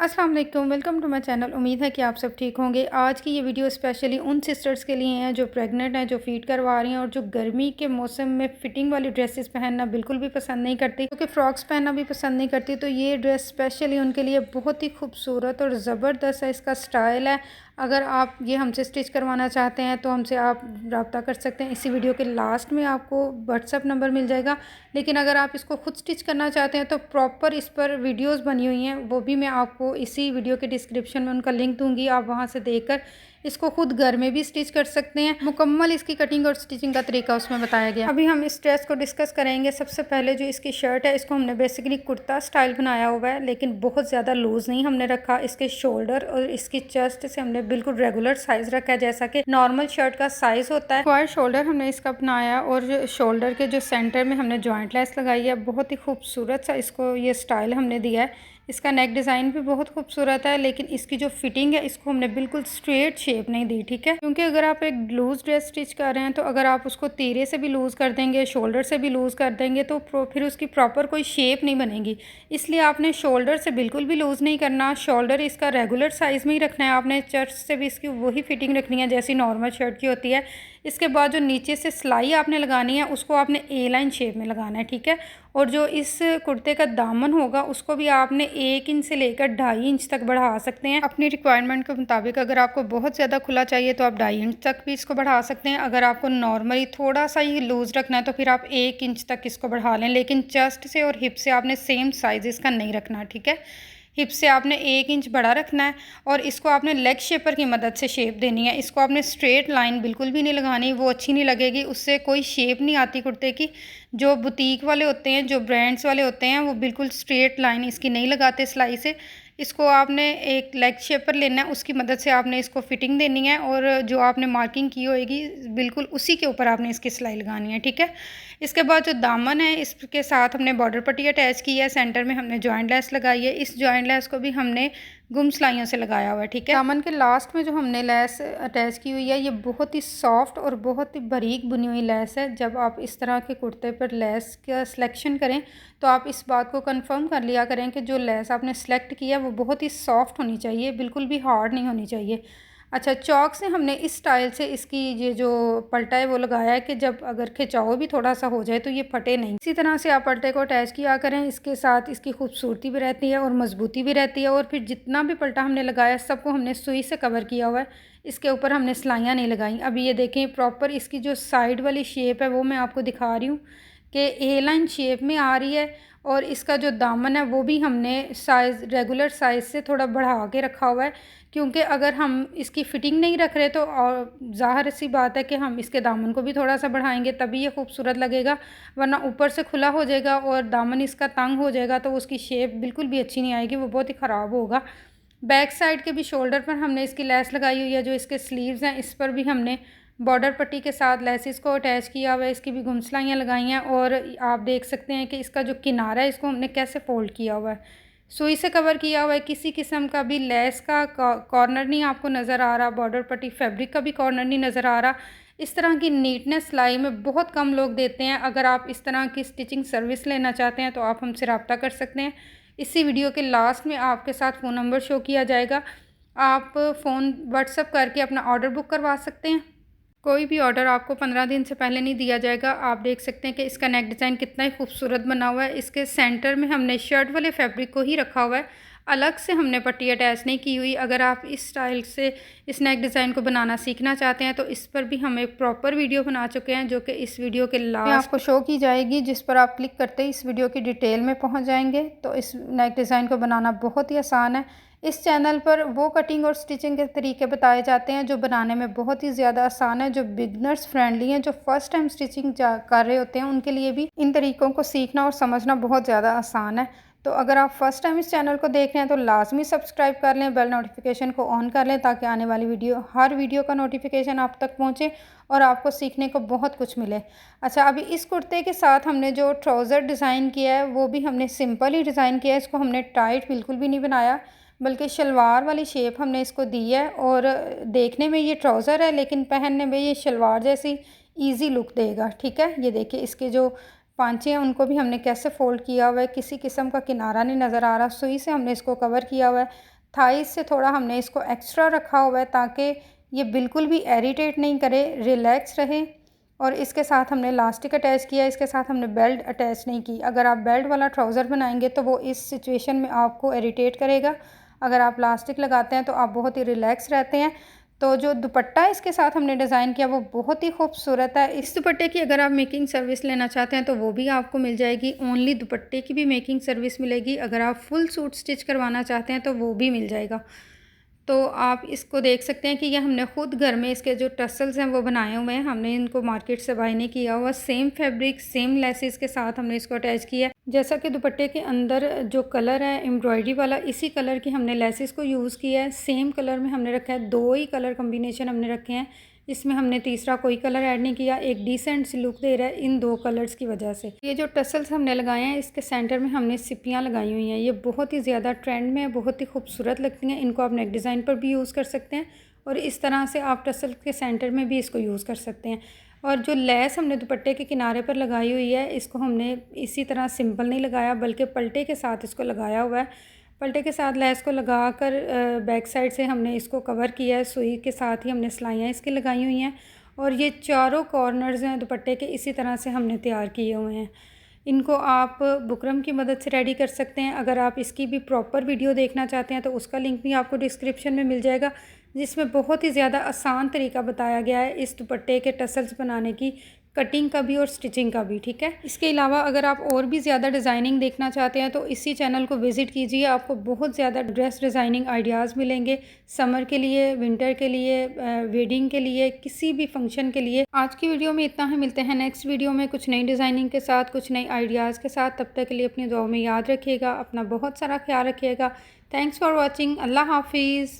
अस्सलाम वालेकुम, welcome to my channel. उम्मीद है कि आप सब ठीक होंगे। आज की ये वीडियो स्पेशली उन सिस्टर्स के लिए हैं जो प्रेग्नेंट हैं, जो फीड करवा रही हैं और जो गर्मी के मौसम में फ़िटिंग वाली ड्रेसेस पहनना बिल्कुल भी पसंद नहीं करती, क्योंकि फ्रॉक्स पहनना भी पसंद नहीं करती। तो ये ड्रेस स्पेशली उनके लिए बहुत ही खूबसूरत और ज़बरदस्त है, इसका स्टाइल है। अगर आप ये हमसे स्टिच करवाना चाहते हैं तो हमसे आप रब्ता कर सकते हैं। इसी वीडियो के लास्ट में आपको व्हाट्सअप नंबर मिल जाएगा। लेकिन अगर आप इसको खुद स्टिच करना चाहते हैं तो प्रॉपर इस पर वीडियोस बनी हुई हैं, वो भी मैं आपको इसी वीडियो के डिस्क्रिप्शन में उनका लिंक दूंगी। आप वहां से देखकर इसको खुद घर में भी स्टिच कर सकते हैं। मुकम्मल इसकी कटिंग और स्टिचिंग का तरीका उसमें बताया गया। अभी हम इस ड्रेस को डिस्कस करेंगे। सबसे पहले जो इसकी शर्ट है, इसको हमने बेसिकली कुर्ता स्टाइल बनाया हुआ है, लेकिन बहुत ज़्यादा लूज़ नहीं हमने रखा। इसके शोल्डर और इसकी चेस्ट से हमने बिल्कुल रेगुलर साइज़ रखा है, जैसा कि नॉर्मल शर्ट का साइज़ होता है। स्क्वायर शोल्डर हमने इसका बनाया और शोल्डर के जो सेंटर में हमने जॉइंट लेस लगाई है। बहुत ही खूबसूरत सा इसको ये स्टाइल हमने दिया है। इसका नेक डिज़ाइन भी बहुत खूबसूरत है, लेकिन इसकी जो फिटिंग है इसको हमने बिल्कुल स्ट्रेट शेप नहीं दी, ठीक है। क्योंकि अगर आप एक लूज़ ड्रेस स्टिच कर रहे हैं तो अगर आप उसको तीरे से भी लूज़ कर देंगे, शोल्डर से भी लूज़ कर देंगे तो फिर उसकी प्रॉपर कोई शेप नहीं बनेगी। इसलिए आपने शोल्डर से बिल्कुल भी लूज़ नहीं करना, शोल्डर इसका रेगुलर साइज़ में ही रखना है। आपने चेस्ट से भी इसकी वही फिटिंग रखनी है जैसी नॉर्मल शर्ट की होती है। इसके बाद जो नीचे से सिलाई आपने लगानी है उसको आपने ए लाइन शेप में लगाना है, ठीक है। और जो इस कुर्ते का दामन होगा उसको भी आपने 1 इंच से लेकर 2.5 इंच तक बढ़ा सकते हैं अपनी रिक्वायरमेंट के मुताबिक। अगर आपको बहुत ज़्यादा खुला चाहिए तो आप 2.5 इंच तक भी इसको बढ़ा सकते हैं। अगर आपको नॉर्मली थोड़ा सा ही लूज़ रखना है तो फिर आप 1 इंच तक इसको बढ़ा लें, लेकिन चेस्ट से और हिप से आपने सेम साइज़ इसका नहीं रखना, ठीक है। हिप से आपने 1 इंच बड़ा रखना है और इसको आपने लेग शेपर की मदद से शेप देनी है। इसको आपने स्ट्रेट लाइन बिल्कुल भी नहीं लगानी, वो अच्छी नहीं लगेगी, उससे कोई शेप नहीं आती कुर्ते की। जो बुटीक वाले होते हैं, जो ब्रांड्स वाले होते हैं, वो बिल्कुल स्ट्रेट लाइन इसकी नहीं लगाते सिलाई से। इसको आपने एक लेग शेपर लेना है, उसकी मदद से आपने इसको फिटिंग देनी है और जो आपने मार्किंग की होगी बिल्कुल उसी के ऊपर आपने इसकी सिलाई लगानी है, ठीक है। इसके बाद जो दामन है इसके साथ हमने बॉर्डर पट्टी अटैच की है, सेंटर में हमने जॉइंट लेस लगाई है। इस जॉइंट लेस को भी हमने गुम सिलाइयों से लगाया हुआ है, ठीक है। दामन के लास्ट में जो हमने लेस अटैच की हुई है ये बहुत ही सॉफ्ट और बहुत ही बारीक बुनी हुई लेस है। जब आप इस तरह के कुर्ते पर लेस का सिलेक्शन करें तो आप इस बात को कंफर्म कर लिया करें कि जो लेस आपने सेलेक्ट किया वो बहुत ही सॉफ्ट होनी चाहिए, बिल्कुल भी हार्ड नहीं होनी चाहिए। अच्छा, चौक से हमने इस स्टाइल से इसकी ये जो पलटा है वो लगाया है कि जब अगर खिंचाव भी थोड़ा सा हो जाए तो ये फटे नहीं। इसी तरह से आप पलटे को अटैच किया करें, इसके साथ इसकी खूबसूरती भी रहती है और मजबूती भी रहती है। और फिर जितना भी पलटा हमने लगाया सबको हमने सुई से कवर किया हुआ है, इसके ऊपर हमने सिलाइयाँ नहीं लगाई। अभी ये देखें प्रॉपर इसकी जो साइड वाली शेप है वो मैं आपको दिखा रही हूँ कि ए लाइन शेप में आ रही है। और इसका जो दामन है वो भी हमने साइज़ रेगुलर साइज़ से थोड़ा बढ़ा के रखा हुआ है, क्योंकि अगर हम इसकी फ़िटिंग नहीं रख रहे तो और ज़ाहिर सी बात है कि हम इसके दामन को भी थोड़ा सा बढ़ाएंगे तभी ये खूबसूरत लगेगा, वरना ऊपर से खुला हो जाएगा और दामन इसका तंग हो जाएगा तो उसकी शेप बिल्कुल भी अच्छी नहीं आएगी, वो बहुत ही ख़राब होगा। बैक साइड के भी शोल्डर पर हमने इसकी लेस लगाई हुई है। जो इसके स्लीव्स हैं इस पर भी हमने बॉर्डर पट्टी के साथ लेसिस को अटैच किया हुआ है, इसकी भी गुमसलाइयाँ लगाई हैं। और आप देख सकते हैं कि इसका जो किनारा है इसको हमने कैसे फोल्ड किया हुआ है, सुई से कवर किया हुआ है। किसी किस्म का भी लेस का कॉर्नर नहीं आपको नज़र आ रहा, बॉर्डर पट्टी फैब्रिक का भी कॉर्नर नहीं नज़र आ रहा। इस तरह की नीटनेस सिलाई में बहुत कम लोग देते हैं। अगर आप इस तरह की स्टिचिंग सर्विस लेना चाहते हैं तो आप हमसे रब्ता कर सकते हैं। इसी वीडियो के लास्ट में आपके साथ फ़ोन नंबर शो किया जाएगा, आप फ़ोन व्हाट्सअप करके अपना ऑर्डर बुक करवा सकते हैं। कोई भी ऑर्डर आपको 15 दिन से पहले नहीं दिया जाएगा। आप देख सकते हैं कि इसका नेक डिज़ाइन कितना ही खूबसूरत बना हुआ है। इसके सेंटर में हमने शर्ट वाले फैब्रिक को ही रखा हुआ है, अलग से हमने पट्टी अटैच नहीं की हुई। अगर आप इस स्टाइल से इस नेक डिज़ाइन को बनाना सीखना चाहते हैं तो इस पर भी हम एक प्रॉपर वीडियो बना चुके हैं, जो कि इस वीडियो के लास्ट आपको शो की जाएगी, जिस पर आप क्लिक करते ही इस वीडियो की डिटेल में पहुंच जाएंगे। तो इस नेक डिज़ाइन को बनाना बहुत ही आसान है। इस चैनल पर वो कटिंग और स्टिचिंग के तरीके बताए जाते हैं जो बनाने में बहुत ही ज़्यादा आसान है, जो बिगनर्स फ्रेंडली हैं, जो फर्स्ट टाइम स्टिचिंग कर रहे होते हैं उनके लिए भी इन तरीक़ों को सीखना और समझना बहुत ज़्यादा आसान है। तो अगर आप फर्स्ट टाइम इस चैनल को देख रहे हैं तो लाजमी सब्सक्राइब कर लें, बेल नोटिफिकेशन को ऑन कर लें ताकि आने वाली हर वीडियो का नोटिफिकेशन आप तक पहुंचे और आपको सीखने को बहुत कुछ मिले। अच्छा, अभी इस कुर्ते के साथ हमने जो ट्राउज़र डिज़ाइन किया है वो भी हमने सिंपल ही डिज़ाइन किया है। इसको हमने टाइट बिल्कुल भी नहीं बनाया, बल्कि शलवार वाली शेप हमने इसको दी है। और देखने में ये ट्राउज़र है लेकिन पहनने में ये शलवार जैसी इजी लुक देगा, ठीक है। ये देखिए इसके जो पांचे हैं उनको भी हमने कैसे फ़ोल्ड किया हुआ है, किसी किस्म का किनारा नहीं नज़र आ रहा, सुई से हमने इसको कवर किया हुआ है। थाइस से थोड़ा हमने इसको एक्स्ट्रा रखा हुआ है ताकि ये बिल्कुल भी इरिटेट नहीं करे, रिलैक्स रहे। और इसके साथ हमने इलास्टिक अटैच किया है, इसके साथ हमने बेल्ट अटैच नहीं की। अगर आप बेल्ट वाला ट्राउज़र बनाएंगे तो वो इस सिचुएशन में आपको इरिटेट करेगा। अगर आप इलास्टिक लगाते हैं तो आप बहुत ही रिलैक्स रहते हैं। तो जो दुपट्टा इसके साथ हमने डिज़ाइन किया वो बहुत ही खूबसूरत है। इस दुपट्टे की अगर आप मेकिंग सर्विस लेना चाहते हैं तो वो भी आपको मिल जाएगी। ओनली दुपट्टे की भी मेकिंग सर्विस मिलेगी। अगर आप फुल सूट स्टिच करवाना चाहते हैं तो वो भी मिल जाएगा। तो आप इसको देख सकते हैं कि ये हमने ख़ुद घर में इसके जो टसल्स हैं वो बनाए हुए हैं। हमने इनको मार्केट से बाय नहीं किया हुआ। सेम फैब्रिक सेम लेसेस के साथ हमने इसको अटैच किया है। जैसा कि दुपट्टे के अंदर जो कलर है एम्ब्रॉयडरी वाला, इसी कलर की हमने लेसेस को यूज़ किया है। सेम कलर में हमने रखा है, 2 ही कलर कॉम्बिनेशन हमने रखे हैं। इसमें हमने तीसरा कोई कलर ऐड नहीं किया। एक डिसेंट सी लुक दे रहा है इन 2 कलर्स की वजह से। ये जो टसल्स हमने लगाए हैं इसके सेंटर में हमने सिपियाँ लगाई हुई हैं। ये बहुत ही ज़्यादा ट्रेंड में है, बहुत ही खूबसूरत लगती हैं। इनको आप नेक डिज़ाइन पर भी यूज़ कर सकते हैं और इस तरह से आप टसल के सेंटर में भी इसको यूज़ कर सकते हैं। और जो लेस हमने दुपट्टे के किनारे पर लगाई हुई है, इसको हमने इसी तरह सिंपल नहीं लगाया बल्कि पलटे के साथ इसको लगाया हुआ है। पलटे के साथ लेस को लगाकर बैक साइड से हमने इसको कवर किया है। सुई के साथ ही हमने सिलाइयाँ इसकी लगाई हुई हैं और ये चारों कॉर्नर्स हैं दुपट्टे के, इसी तरह से हमने तैयार किए हुए हैं। इनको आप बुकरम की मदद से रेडी कर सकते हैं। अगर आप इसकी भी प्रॉपर वीडियो देखना चाहते हैं तो उसका लिंक भी आपको डिस्क्रिप्शन में मिल जाएगा, जिसमें बहुत ही ज़्यादा आसान तरीका बताया गया है इस दुपट्टे के टसल्स बनाने की, कटिंग का भी और स्टिचिंग का भी। ठीक है, इसके अलावा अगर आप और भी ज़्यादा डिज़ाइनिंग देखना चाहते हैं तो इसी चैनल को विज़िट कीजिए। आपको बहुत ज़्यादा ड्रेस डिज़ाइनिंग आइडियाज़ मिलेंगे, समर के लिए, विंटर के लिए, वेडिंग के लिए, किसी भी फंक्शन के लिए। आज की वीडियो में इतना ही, मिलते हैं नेक्स्ट वीडियो में कुछ नई डिज़ाइनिंग के साथ, कुछ नई आइडियाज़ के साथ। तब तक के लिए अपनी दुआओं में याद रखिएगा, अपना बहुत सारा ख्याल रखिएगा। Thanks for watching. अल्लाह हाफिज़।